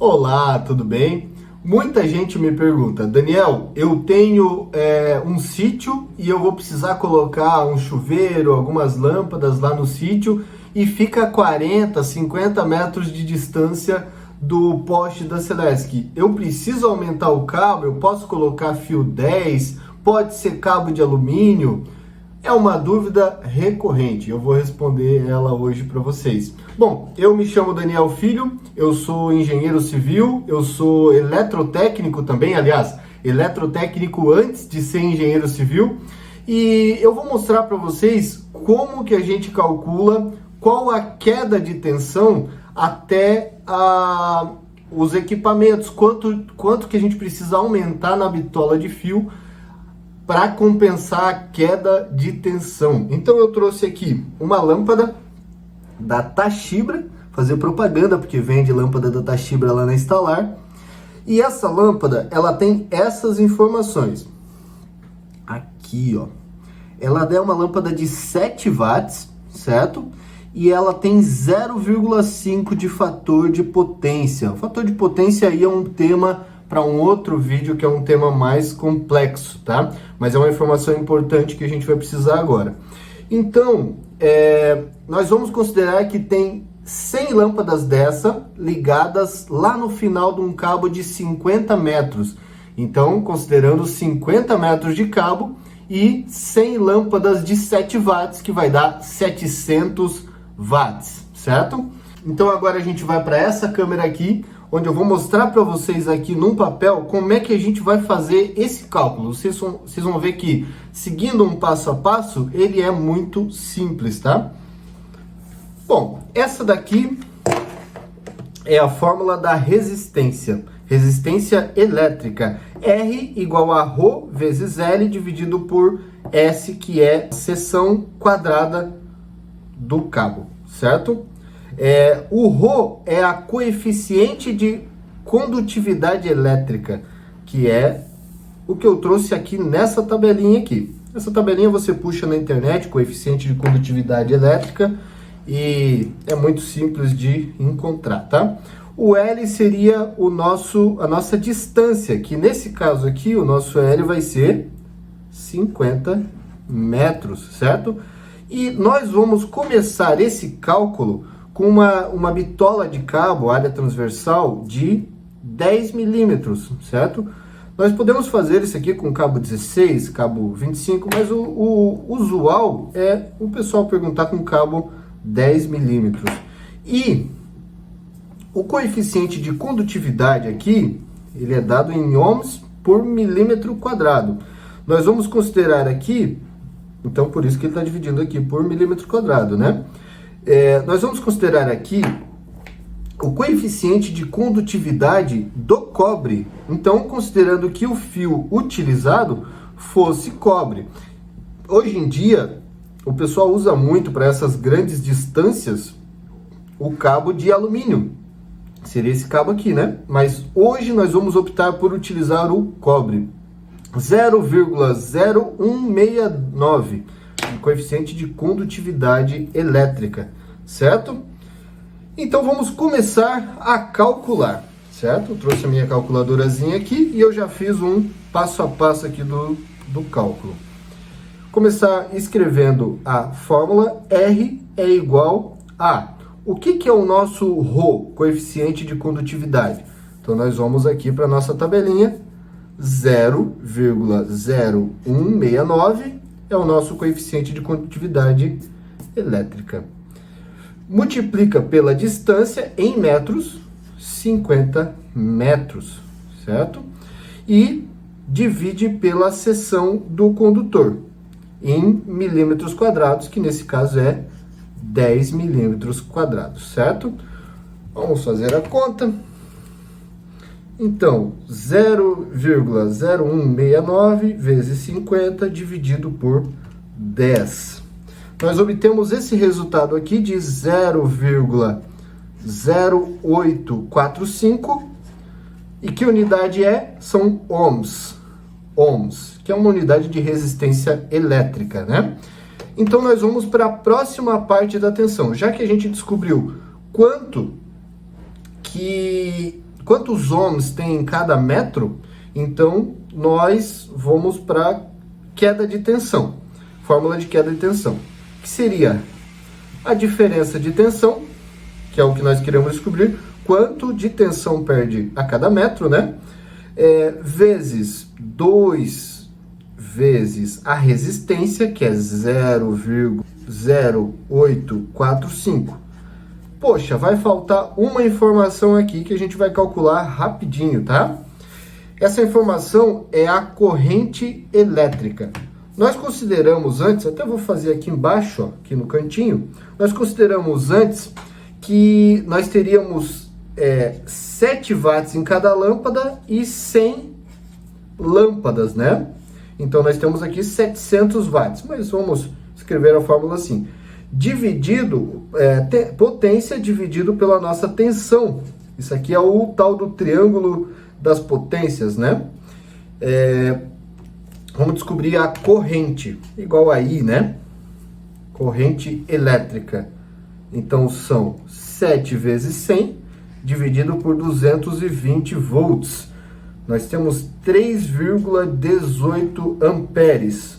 Olá, tudo bem? Muita gente me pergunta, Daniel, eu tenho um sítio e eu vou precisar colocar um chuveiro, algumas lâmpadas lá no sítio e fica a 40, 50 metros de distância do poste da Celesc. Eu preciso aumentar o cabo, eu posso colocar fio 10, pode ser cabo de alumínio? É uma dúvida recorrente, eu vou responder ela hoje para vocês. Bom, eu me chamo Daniel Filho, eu sou engenheiro civil, eu sou eletrotécnico também, aliás, eletrotécnico antes de ser engenheiro civil, e eu vou mostrar para vocês como que a gente calcula qual a queda de tensão até os equipamentos, quanto que a gente precisa aumentar na bitola de fio para compensar a queda de tensão. Então eu trouxe aqui uma lâmpada da Tachibra, fazer propaganda porque vende lâmpada da Tachibra lá na Instalar. E essa lâmpada, ela tem essas informações. Aqui, ó. Ela é uma lâmpada de 7 watts, certo? E ela tem 0,5 de fator de potência. O fator de potência aí é um tema para um outro vídeo que é um tema mais complexo, tá? Mas é uma informação importante que a gente vai precisar agora. Então, nós vamos considerar que tem 100 lâmpadas dessa ligadas lá no final de um cabo de 50 metros. Então, considerando 50 metros de cabo e 100 lâmpadas de 7 watts, que vai dar 700 watts, certo? Então, agora a gente vai para essa câmera aqui, onde eu vou mostrar para vocês aqui num papel como é que a gente vai fazer esse cálculo. Vocês vão ver que, seguindo um passo a passo, ele é muito simples, tá? Bom, essa daqui é a fórmula da resistência. Resistência elétrica. R igual a Rho vezes L dividido por S, que é a seção quadrada do cabo, certo? O Rho é a coeficiente de condutividade elétrica, que é o que eu trouxe aqui nessa tabelinha aqui. Essa tabelinha você puxa na internet, coeficiente de condutividade elétrica, e é muito simples de encontrar, tá? O L seria a nossa distância, que nesse caso aqui, o nosso L vai ser 50 metros, certo? E nós vamos começar esse cálculo com uma bitola de cabo, área transversal, de 10 milímetros, certo? Nós podemos fazer isso aqui com cabo 16, cabo 25, mas o usual é o pessoal perguntar com cabo 10 milímetros. E o coeficiente de condutividade aqui, ele é dado em ohms por milímetro quadrado. Nós vamos considerar aqui, então por isso que ele está dividindo aqui por milímetro quadrado, né? Nós vamos considerar aqui o coeficiente de condutividade do cobre. Então, considerando que o fio utilizado fosse cobre. Hoje em dia, o pessoal usa muito para essas grandes distâncias o cabo de alumínio. Seria esse cabo aqui, né? Mas hoje nós vamos optar por utilizar o cobre. 0,0169. Coeficiente de condutividade elétrica, certo? Então vamos começar a calcular, certo? Eu trouxe a minha calculadorazinha aqui e eu já fiz um passo a passo aqui do cálculo. Começar escrevendo a fórmula. R é igual a... O que é o nosso Rho, coeficiente de condutividade? Então nós vamos aqui para a nossa tabelinha, 0,0169 é o nosso coeficiente de condutividade elétrica. Multiplica pela distância em metros, 50 metros, certo? E divide pela seção do condutor, em milímetros quadrados, que nesse caso é 10 milímetros quadrados, certo? Vamos fazer a conta. Então, 0,0169 vezes 50 dividido por 10. Nós obtemos esse resultado aqui de 0,0845. E que unidade é? São ohms. Ohms, que é uma unidade de resistência elétrica, né? Então, nós vamos para a próxima parte da tensão. Já que a gente descobriu quantos ohms tem em cada metro, então nós vamos para queda de tensão. Fórmula de queda de tensão, que seria a diferença de tensão, que é o que nós queremos descobrir, quanto de tensão perde a cada metro, né? Vezes 2 vezes a resistência, que é 0,0845. Poxa, vai faltar uma informação aqui que a gente vai calcular rapidinho, tá? Essa informação é a corrente elétrica. Nós consideramos antes, até vou fazer aqui embaixo, ó, aqui no cantinho, nós consideramos antes que nós teríamos 7 watts em cada lâmpada e 100 lâmpadas, né? Então, nós temos aqui 700 watts, mas vamos escrever a fórmula assim. Dividido, potência dividido pela nossa tensão. Isso aqui é o tal do triângulo das potências, né? Vamos descobrir a corrente, igual a I, né? Corrente elétrica. Então, são 7 vezes 100, dividido por 220 volts. Nós temos 3,18 amperes.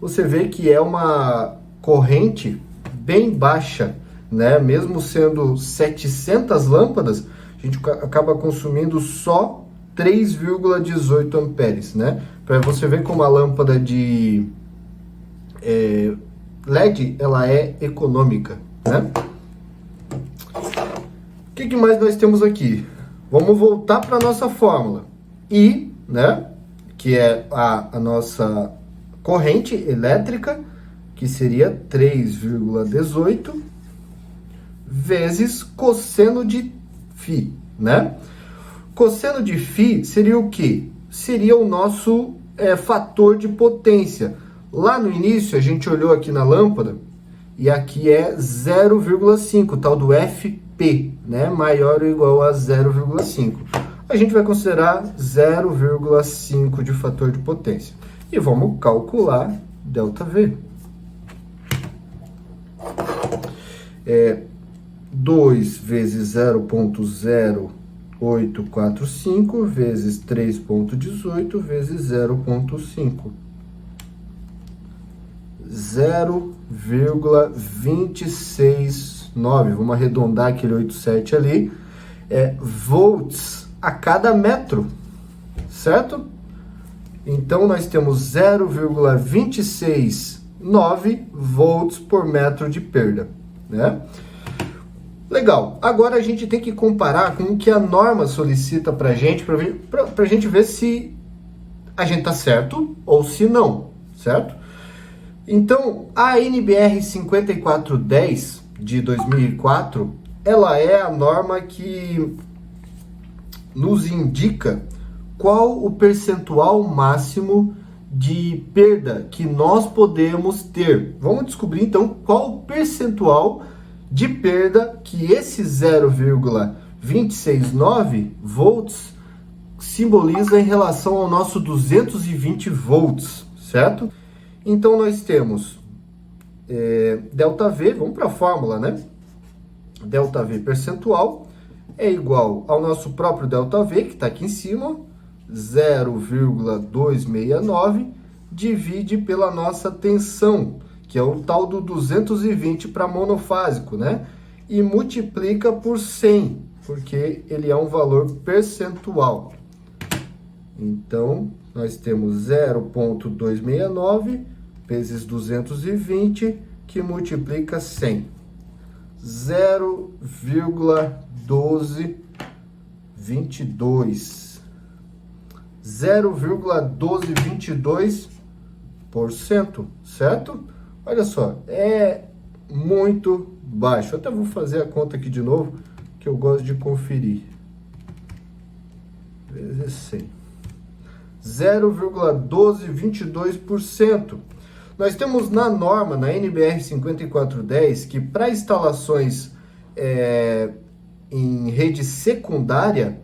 Você vê que é uma corrente bem baixa, né? Mesmo sendo 700 lâmpadas, a gente acaba consumindo só 3,18 amperes, né? Para você ver como a lâmpada de LED, ela é econômica, né? O que mais nós temos aqui? Vamos voltar para a nossa fórmula. I, né? Que é a nossa corrente elétrica, que seria 3,18 vezes cosseno de φ, né? Cosseno de φ seria o quê? Seria o nosso fator de potência. Lá no início, a gente olhou aqui na lâmpada, e aqui é 0,5, tal do FP, né? Maior ou igual a 0,5. A gente vai considerar 0,5 de fator de potência. E vamos calcular ΔV. 2 vezes 0,0845 vezes 3,18 vezes 0,5. 0,269, vamos arredondar aquele 87 ali, volts a cada metro, certo? Então, nós temos 0,269 volts por metro de perda, né? Legal, agora a gente tem que comparar com o que a norma solicita pra gente ver se a gente tá certo ou se não, certo? Então, a NBR 5410 de 2004, ela é a norma que nos indica qual o percentual máximo de perda que nós podemos ter. Vamos descobrir, então, qual o percentual de perda que esse 0,269 volts simboliza em relação ao nosso 220 volts, certo? Então, nós temos ΔV, vamos para a fórmula, né? ΔV percentual é igual ao nosso próprio ΔV, que está aqui em cima, 0,269, divide pela nossa tensão, que é o tal do 220 para monofásico, né? E multiplica por 100, porque ele é um valor percentual. Então, nós temos 0,269 vezes 220, que multiplica 100. 0,1222. 0,1222%, certo? Olha só, é muito baixo. Eu até vou fazer a conta aqui de novo, que eu gosto de conferir. Vezes 100. 0,1222%. Nós temos na norma, na NBR 5410, que para instalações em rede secundária,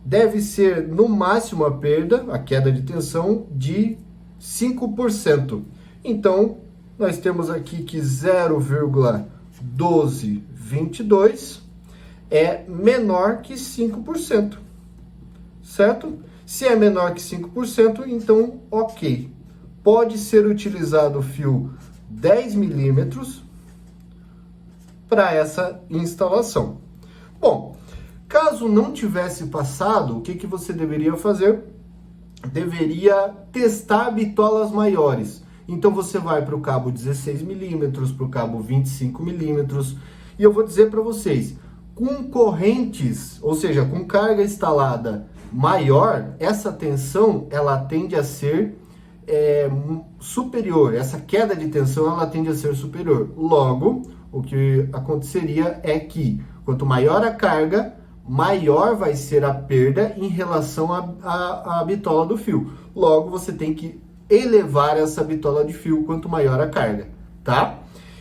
deve ser no máximo a perda, a queda de tensão, de 5%. Então, nós temos aqui que 0,1222 é menor que 5%, certo? Se é menor que 5%, então ok. Pode ser utilizado o fio 10 milímetros para essa instalação. Bom, caso não tivesse passado, o que você deveria fazer? Deveria testar bitolas maiores. Então você vai para o cabo 16 milímetros, para o cabo 25 milímetros, e eu vou dizer para vocês, com correntes, ou seja, com carga instalada maior, essa tensão ela tende a ser superior, essa queda de tensão ela tende a ser superior. Logo, o que aconteceria é que quanto maior a carga, maior vai ser a perda em relação à bitola do fio. Logo, você tem que elevar essa bitola de fio quanto maior a carga, tá?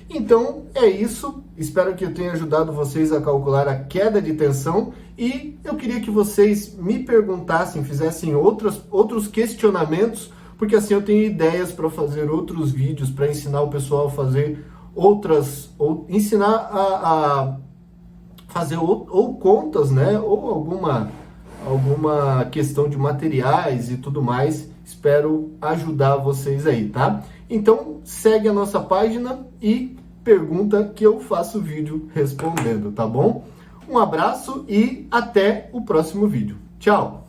Então, é isso. Espero que eu tenha ajudado vocês a calcular a queda de tensão e eu queria que vocês me perguntassem, fizessem outros questionamentos, porque assim eu tenho ideias para fazer outros vídeos, para ensinar o pessoal a fazer ou ensinar a fazer ou contas, né, ou alguma questão de materiais e tudo mais. Espero ajudar vocês aí, tá? Então, segue a nossa página e pergunta que eu faço vídeo respondendo, tá bom? Um abraço e até o próximo vídeo. Tchau!